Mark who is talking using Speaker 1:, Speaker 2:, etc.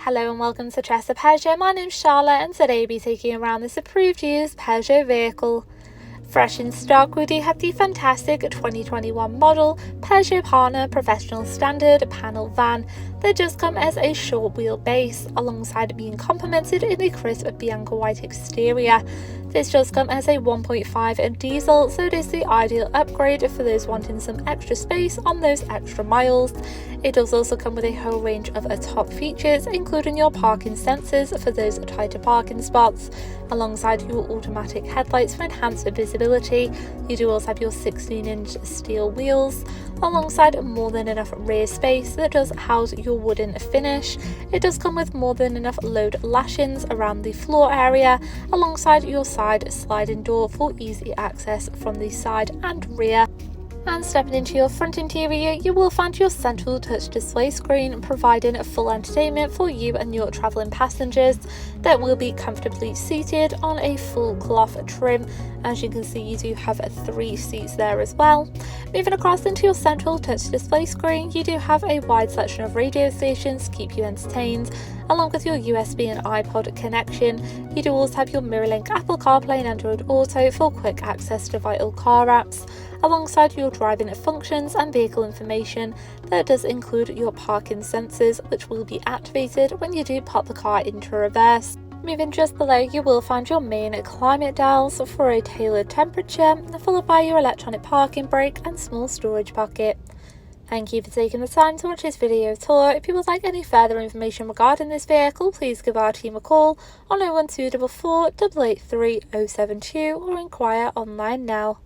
Speaker 1: Hello and welcome to Chester Peugeot. My name's Charlotte and today I'll be taking you around this approved used Peugeot vehicle. Fresh in stock, we do have the fantastic 2021 model Peugeot Partner Professional Standard panel van that does come as a short wheelbase alongside being complemented in the crisp Bianca white exterior. This does come as a 1.5 diesel, so it is the ideal upgrade for those wanting some extra space on those extra miles. It does also come with a whole range of top features, including your parking sensors for those tighter parking spots, alongside your automatic headlights for enhanced visibility. You do also have your 16-inch steel wheels, alongside more than enough rear space that does house your wooden finish. It does come with more than enough load lashings around the floor area, alongside your side sliding door for easy access from the side and rear. And stepping into your front interior, you will find your central touch display screen providing a full entertainment for you and your travelling passengers that will be comfortably seated on a full cloth trim. As you can see, you do have 3 seats there as well. Moving across into your central touch display screen, you do have a wide selection of radio stations to keep you entertained, along with your USB and iPod connection. You do also have your MirrorLink, Apple CarPlay and Android Auto for quick access to vital car apps, alongside your driving functions and vehicle information that does include your parking sensors, which will be activated when you do pop the car into reverse. Moving just below, you will find your main climate dials for a tailored temperature, followed by your electronic parking brake and small storage pocket. Thank you for taking the time to watch this video tour. If you would like any further information regarding this vehicle, please give our team a call on 01244 883 072 or inquire online now.